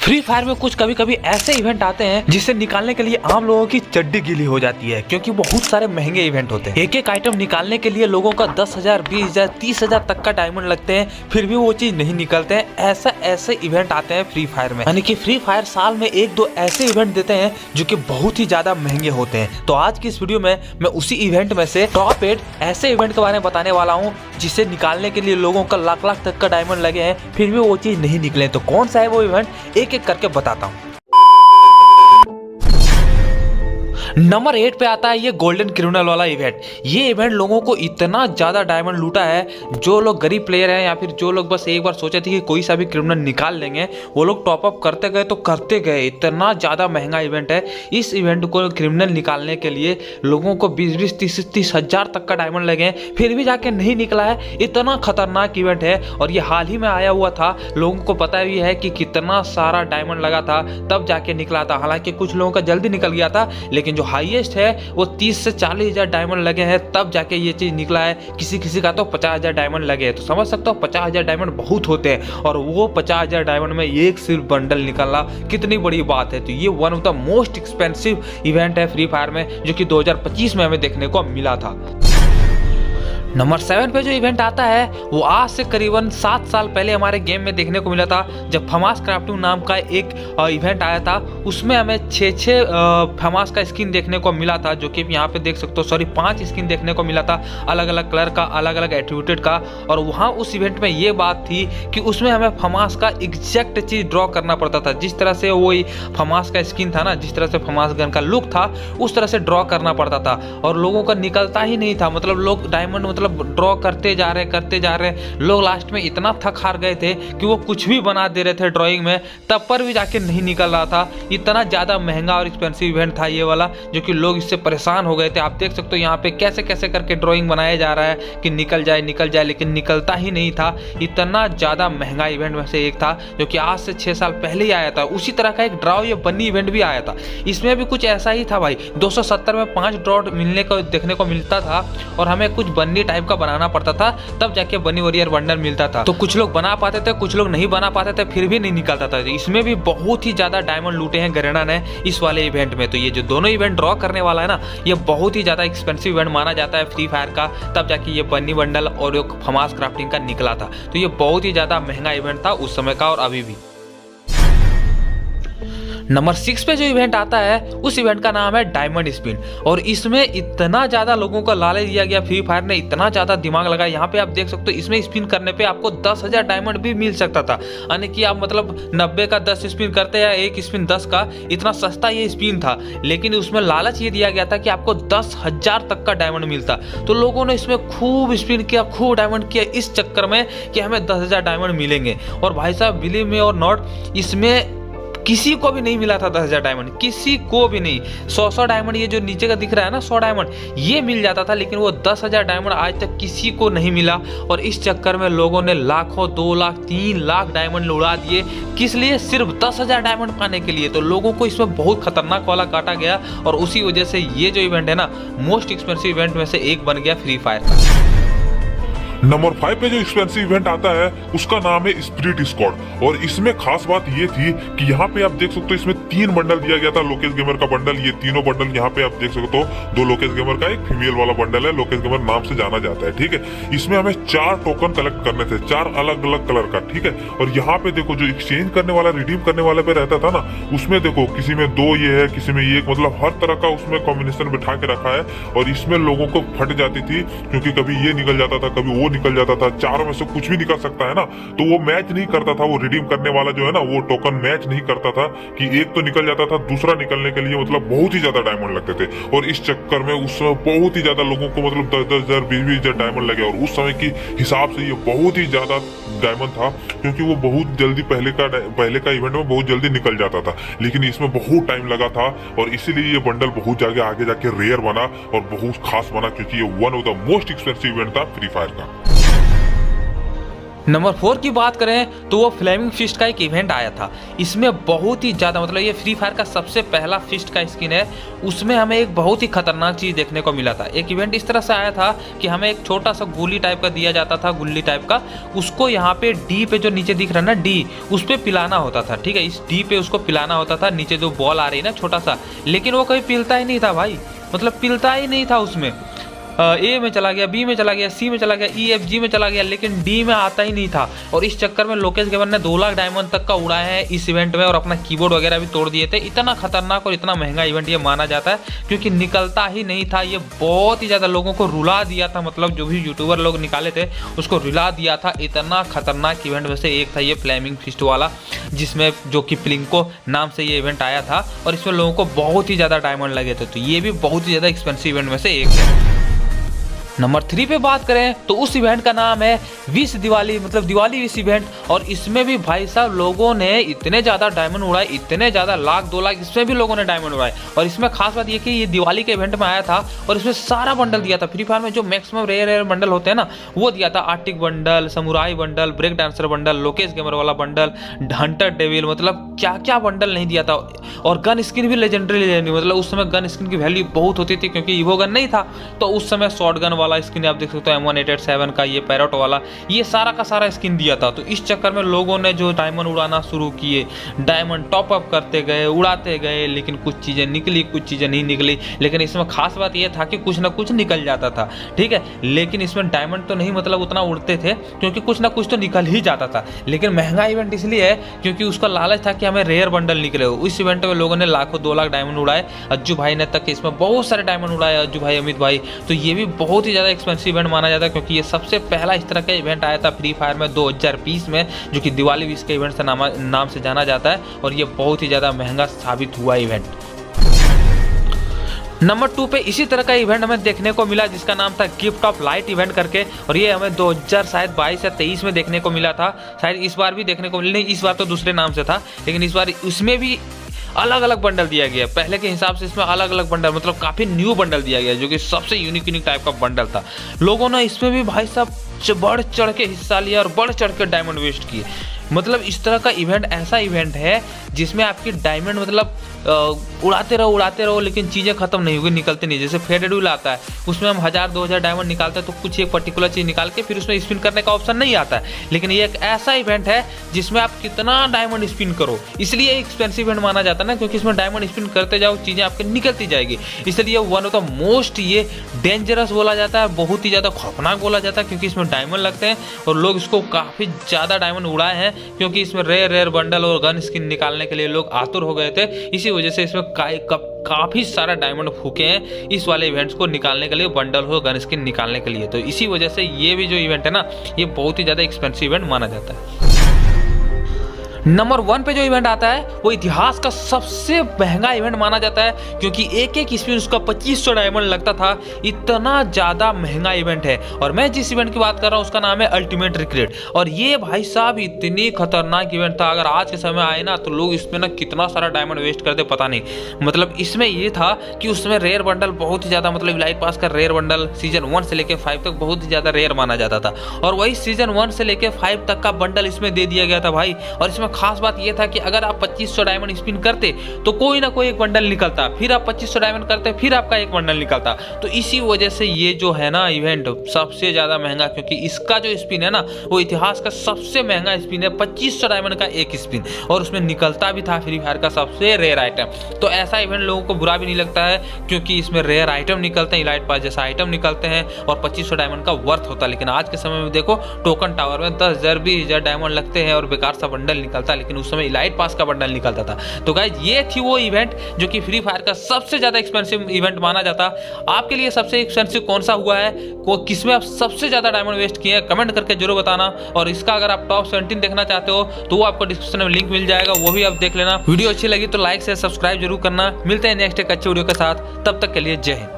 Free fire में कुछ कभी कभी ऐसे इवेंट आते हैं जिसे निकालने के लिए आम लोगों की चड्डी गीली हो जाती है, क्योंकि बहुत सारे महंगे इवेंट होते हैं। एक एक आइटम निकालने के लिए लोगों का 10,000, 20,000, 30,000 तक का डायमंड लगते हैं, फिर भी वो चीज नहीं निकलते हैं। ऐसे इवेंट आते हैं फ्री फायर में, यानी कि फ्री फायर साल में एक दो ऐसे इवेंट देते हैं जो कि बहुत ही ज्यादा महंगे होते हैं। तो आज की इस वीडियो में मैं उसी इवेंट में से टॉप 8 ऐसे इवेंट के बारे में बताने वाला हूँ जिसे निकालने के लिए लोगों का लाख लाख तक का डायमंड लगे हैं, फिर भी वो चीज नहीं निकले। तो कौन सा है वो इवेंट, एक एक करके बताता हूँ। नंबर 8 पे आता है ये गोल्डन क्रिमिनल वाला इवेंट। ये इवेंट लोगों को इतना ज्यादा डायमंड लूटा है, जो लोग गरीब प्लेयर हैं या फिर जो लोग बस एक बार सोचे थे कि कोई सा भी क्रिमिनल निकाल लेंगे, वो लोग टॉप अप करते गए तो करते गए। इतना ज्यादा महंगा इवेंट है। इस इवेंट को क्रिमिनल निकालने के लिए लोगों को 20-20, 30-30 हजार तक का डायमंड लगे, फिर भी जाके नहीं निकला है। इतना खतरनाक इवेंट है और ये हाल ही में आया हुआ था। लोगों को पता भी है कि कितना सारा डायमंड लगा था, तब जाके निकला था। हालांकि कुछ लोगों का जल्दी निकल गया था, लेकिन जो हाईएस्ट है वो 30 से 40 हजार डायमंड लगे हैं, तब जाके ये चीज निकला है। किसी किसी का तो 50,000 डायमंड लगे हैं। तो समझ सकते हो 50,000 डायमंड बहुत होते हैं, और वो 50,000 डायमंड में एक सिर्फ बंडल निकलना कितनी बड़ी बात है। तो ये one of the most expensive event है फ्री फायर में, जो कि 2025 में हमें देखने को मिला था। नंबर 7 पे जो इवेंट आता है वो आज से करीबन 7 साल पहले हमारे गेम में देखने को मिला था, जब फमास क्राफ्टिंग नाम का एक इवेंट आया था। उसमें हमें 6 फमास का स्किन देखने को मिला था, जो कि यहाँ पे देख सकते हो। सॉरी, 5 स्किन देखने को मिला था, अलग अलग कलर का, अलग अलग एट्रीब्यूटेड का। और वहाँ उस इवेंट में ये बात थी कि उसमें हमें फमास का एग्जैक्ट चीज ड्रॉ करना पड़ता था। जिस तरह से वो फमास का स्किन था ना, जिस तरह से फमास गन का लुक था, उस तरह से ड्रॉ करना पड़ता था। और लोगों का निकलता ही नहीं था। मतलब लोग डायमंड ड्रॉ करते जा रहे, लोग लास्ट में इतना थक हार गए थे कि वो कुछ भी बना दे रहे थे ड्राइंग में, तब पर भी जाके नहीं निकल रहा था। इतना ज्यादा महंगा और एक्सपेंसिव इवेंट था ये वाला, जो कि लोग इससे परेशान हो गए थे। आप देख सकते हो यहाँ पे कैसे कैसे करके ड्राइंग बनाया जा रहा है कि निकल जाए, लेकिन निकलता ही नहीं था। इतना ज्यादा महंगा इवेंट में से एक था, जो कि आज से 6 साल पहले ही आया था। उसी तरह का एक ड्रॉ ये बन्नी इवेंट भी आया था। इसमें भी कुछ ऐसा ही था भाई। 270 में 5 ड्रॉ मिलने को देखने को मिलता था, और हमें कुछ बन्नी टाइप का बनाना पड़ता था, तब जाके बनी वॉरियर बंडल मिलता था। तो कुछ लोग बना पाते थे, कुछ लोग नहीं बना पाते थे, फिर भी नहीं निकलता था। इसमें भी बहुत ही ज्यादा डायमंड लूटे हैं गरेना ने इस वाले इवेंट में। तो ये जो दोनों इवेंट ड्रॉ करने वाला है ना, ये बहुत ही ज्यादा एक्सपेंसिव इवेंट माना जाता है फ्री फायर का, तब जाके ये बनी बंडल और फमास क्राफ्टिंग का निकला था। तो ये बहुत ही ज्यादा महंगा इवेंट था उस समय का और अभी भी। नंबर 6 पे जो इवेंट आता है उस इवेंट का नाम है डायमंड स्पिन। और इसमें इतना ज्यादा लोगों को लालच दिया गया, फ्री फायर ने इतना ज्यादा दिमाग लगाया। यहाँ पे आप देख सकते हो, इसमें स्पिन करने पे आपको 10,000 डायमंड भी मिल सकता था। यानी कि आप मतलब 90 का 10 स्पिन करते या एक स्पिन 10 का, इतना सस्ता ये स्पिन था। लेकिन उसमें लालच ये दिया गया था कि आपको 10,000 तक का डायमंड मिलता। तो लोगों ने इसमें खूब स्पिन किया, खूब डायमंड किया, इस चक्कर में कि हमें 10,000 डायमंड मिलेंगे। और भाई साहब, बिलीव मी और नॉट, इसमें किसी को भी नहीं मिला था 10,000 डायमंड, किसी को भी नहीं। 100 डायमंड ये जो नीचे का दिख रहा है ना, 100 डायमंड ये मिल जाता था, लेकिन वो 10,000 डायमंड आज तक किसी को नहीं मिला। और इस चक्कर में लोगों ने लाखों, 2 लाख, 3 लाख डायमंड उड़ा दिए। किस लिए? सिर्फ 10,000 डायमंड पाने के लिए। तो लोगों को इसमें बहुत खतरनाक वाला काटा गया, और उसी वजह से ये जो इवेंट है ना, मोस्ट एक्सपेंसिव इवेंट में से एक बन गया फ्री फायर का। नंबर 5 पे जो एक्सपेंसिव इवेंट आता है उसका नाम है स्पिरिट स्क्वाड। और इसमें खास बात ये थी कि यहाँ पे आप देख सकते हो, इसमें 3 बंडल दिया गया था। लोकेश गेमर का बंडल, ये तीनों बंडल यहाँ पे आप देख सकते हो। 2 लोकेश गेमर का, एक फीमेल वाला बंडल है, लोकेश गेमर नाम से जाना जाता है, ठीक है। इसमें हमें 4 टोकन कलेक्ट करने थे, 4 अलग अलग कलर का, ठीक है। और यहाँ पे देखो, जो एक्सचेंज करने वाला, रिडीम करने वाले पे रहता था ना, उसमें देखो किसी में 2 ये है, किसी में ये, मतलब हर तरह का उसमें कॉम्बिनेशन बिठा के रखा है। और इसमें लोगों को फट जाती थी, क्योंकि कभी ये निकल जाता था, कभी वो निकल जाता था। चारों में से कुछ भी निकल सकता है ना, तो वो मैच नहीं करता था। वो रिडीम करने वाला जो है ना, वो टोकन मैच नहीं करता था कि एक तो निकल जाता था, दूसरा निकलने के लिए मतलब बहुत ही ज्यादा डायमंड लगते थे। और इस चक्कर में उस समय बहुत ही ज्यादा लोगों को मतलब 10,000, 20,000 डायमंड लगे। और उस समय की हिसाब से ये बहुत ही ज्यादा डायमंड था, क्योंकि वो बहुत जल्दी पहले का इवेंट में बहुत जल्दी निकल जाता था। लेकिन इसमें बहुत टाइम लगा था, और इसीलिए ये बंडल बहुत आगे जाके रेयर बना और बहुत खास बना, क्योंकि ये one of the most expensive event था फ्री फायर का। नंबर 4 की बात करें तो वो फ्लेमिंग फिस्ट का एक इवेंट आया था। इसमें बहुत ही ज़्यादा मतलब ये फ्री फायर का सबसे पहला फिस्ट का स्किन है, उसमें हमें एक बहुत ही खतरनाक चीज़ देखने को मिला था। एक इवेंट इस तरह से आया था कि हमें एक छोटा सा गोली टाइप का दिया जाता था, गुल्ली टाइप का, उसको यहाँ पे डी पे जो नीचे दिख रहा है ना डी, उस पर पिलाना होता था। ठीक है, इस डी पे उसको पिलाना होता था, नीचे जो बॉल आ रही है ना छोटा सा, लेकिन वो कभी पिलता ही नहीं था भाई, मतलब पिलता ही नहीं था उसमें। ए में चला गया, बी में चला गया, सी में चला गया, ई एफ जी में चला गया, लेकिन डी में आता ही नहीं था। और इस चक्कर में लोकेश गेमर ने 2 लाख डायमंड तक का उड़ाया है इस इवेंट में, और अपना कीबोर्ड वगैरह भी तोड़ दिए थे। इतना खतरनाक और इतना महंगा इवेंट ये माना जाता है क्योंकि निकलता ही नहीं था। ये बहुत ही ज़्यादा लोगों को रुला दिया था, मतलब जो भी यूट्यूबर लोग निकाले थे उसको रुला दिया था। इतना खतरनाक इवेंट में से एक था ये फ्लेमिंग फिस्ट वाला, जिसमें जो कि प्लिंको नाम से ये इवेंट आया था और इसमें लोगों को बहुत ही ज़्यादा डायमंड लगे थे। तो ये भी बहुत ही ज़्यादा एक्सपेंसिव इवेंट में से एक है। नंबर 3 पे बात करें तो उस इवेंट का नाम है विश दिवाली, मतलब दिवाली विश इवेंट। और इसमें भी भाई साहब लोगों ने इतने ज़्यादा डायमंड उड़ाए, इतने ज़्यादा लाख 2 लाख, इसमें भी लोगों ने डायमंड उड़ाए। और इसमें खास बात ये कि ये दिवाली के इवेंट में आया था और इसमें सारा बंडल दिया था। फ्री फायर में जो मैक्सिमम रेयर बंडल होते हैं ना वो दिया था। Arctic bundle, samurai bundle, break dancer bundle, Lokesh gamer वाला बंडल, हंटर डेविल, मतलब क्या क्या बंडल नहीं दिया था। और गन स्किन भी लेजेंडरी लेनी, मतलब उस समय गन स्किन की वैल्यू बहुत होती थी क्योंकि ईवो गन नहीं था। तो उस समय शॉर्ट गन वाला स्किन आप देख सकते हो, M1887 का, ये पैरोट वाला, ये सारा का सारा स्किन दिया था। तो इस चक्कर में लोगों ने जो डायमंड उड़ाना शुरू किए, डायमंड टॉप अप करते गए, उड़ाते गए, लेकिन कुछ चीज़ें निकली, कुछ चीज़ें नहीं निकली। लेकिन इसमें खास बात ये था कि कुछ ना कुछ निकल जाता था। ठीक है, लेकिन इसमें डायमंड तो नहीं मतलब उतना उड़ते थे क्योंकि कुछ ना कुछ तो निकल ही जाता था। लेकिन महंगा इवेंट इसलिए है क्योंकि उसका लालच था कि हमें रेयर बंडल निकले हो। इस इवेंट में लोगों ने लाखों 2 लाख डायमंड उड़ाए। अज्जू भाई ने तक इसमें बहुत सारे डायमंड उड़ाए, अज्जू भाई, अमित भाई। तो ये भी बहुत ही ज़्यादा एक्सपेंसिव इवेंट माना जाता है क्योंकि ये सबसे पहला इस तरह का इवेंट आया था फ्री फायर में 2020 में, जो कि दिवाली विश के इवेंट से नाम से जाना जाता है। और ये बहुत ही ज़्यादा महंगा साबित हुआ इवेंट। नंबर 2 पे इसी तरह का इवेंट हमें देखने को मिला जिसका नाम था गिफ्ट ऑफ लाइट इवेंट करके, और ये हमें 2022 या 23 में देखने को मिला था। शायद इस बार भी देखने को मिला, नहीं इस बार तो दूसरे नाम से था, लेकिन इस बार उसमें भी अलग अलग बंडल दिया गया। पहले के हिसाब से इसमें अलग अलग बंडल, मतलब काफ़ी न्यू बंडल दिया गया जो कि सबसे यूनिक टाइप का बंडल था। लोगों ने इसमें भी भाई साहब बढ़ चढ़ के हिस्सा लिया और बढ़ चढ़ के डायमंड वेस्ट किए। मतलब इस तरह का इवेंट ऐसा इवेंट है जिसमें आपकी डायमंड मतलब उड़ाते रहो लेकिन चीज़ें खत्म नहीं होगी, निकलते नहीं। जैसे फेडेड व्हील आता है उसमें हम 1000-2000 डायमंड निकालते हैं तो कुछ एक पर्टिकुलर चीज़ निकाल के फिर उसमें स्पिन करने का ऑप्शन नहीं आता है। लेकिन ये एक ऐसा इवेंट है जिसमें आप कितना डायमंड स्पिन करो, इसलिए एक्सपेंसिव इवेंट माना जाता है ना, क्योंकि इसमें डायमंड स्पिन करते जाओ चीज़ें आपकी निकलती जाएगी। इसलिए वन ऑफ द मोस्ट ये डेंजरस बोला जाता है, बहुत ही ज़्यादा खौफनाक बोला जाता है क्योंकि इसमें डायमंड लगते हैं और लोग इसको काफ़ी ज़्यादा डायमंड उड़ाए हैं क्योंकि इसमें रेयर बंडल और गन स्किन निकालने के लिए लोग आतुर हो गए थे। इसी वजह से इसमें काफ़ी सारा डायमंड फूके हैं इस वाले इवेंट्स को निकालने के लिए, बंडल हो, गन स्किन निकालने के लिए। तो इसी वजह से ये भी जो इवेंट है ना ये बहुत ही ज़्यादा एक्सपेंसिव इवेंट माना जाता है। नंबर 1 पे जो इवेंट आता है वो इतिहास का सबसे महंगा इवेंट माना जाता है क्योंकि एक स्पिन उसका 2500 डायमंड लगता था। इतना ज़्यादा महंगा इवेंट है और मैं जिस इवेंट की बात कर रहा हूँ उसका नाम है अल्टीमेट रिक्रेट। और ये भाई साहब इतनी खतरनाक इवेंट था, अगर आज के समय आए ना तो लोग इसमें ना कितना सारा डायमंड वेस्ट करते पता नहीं। मतलब इसमें ये था कि उसमें रेयर बंडल बहुत ही ज़्यादा, मतलब इलाइट पास का रेयर बंडल सीजन 1 से लेकर 5 तक बहुत ही ज़्यादा रेयर माना जाता था और वही सीजन 1 से लेकर 5 तक का बंडल इसमें दे दिया गया था भाई। और इसमें खास बात यह था कि अगर आप 2500 डायमंड स्पिन करते तो कोई ना कोई एक बंडल निकलता, फिर आप 2500 डायमंड करते फिर आपका एक बंडल निकलता। तो इसी वजह से ये जो है ना इवेंट सबसे ज़्यादा महंगा, क्योंकि इसका जो स्पिन है ना वो इतिहास का सबसे महंगा स्पिन है, 2500 डायमंड का एक स्पिन, और उसमें निकलता भी था फ्री फायर का सबसे रेयर आइटम। तो ऐसा इवेंट लोगों को बुरा भी नहीं लगता है क्योंकि इसमें रेयर आइटम निकलते हैं, इलाइट पास जैसा आइटम निकलते हैं और 2500 डायमंड का वर्थ होता है। लेकिन आज के समय में देखो टोकन टावर में 10,000 20,000 डायमंड लगते हैं और बेकार सा बंडल निकलता है, लेकिन उस समय इलाइट पास का बंडल निकलता था। तो गाइज ये थी वो इवेंट जो कि फ्री फायर का सबसे ज्यादा एक्सपेंसिव इवेंट माना जाता। आपके लिए सबसे एक्सपेंसिव कौन सा हुआ है, किसमें आप सबसे ज्यादा डायमंड वेस्ट किए हैं, कमेंट करके जरूर बताना। और इसका अगर आप टॉप 17 देखना चाहते हो तो वो आपको डिस्क्रिप्शन में लिंक मिल जाएगा, वो भी आप देख लेना। वीडियो अच्छी लगी तो लाइक से सब्सक्राइब जरूर करना। मिलते हैं नेक्स्ट एक अच्छे वीडियो के साथ, तब तक के लिए जय हिंद।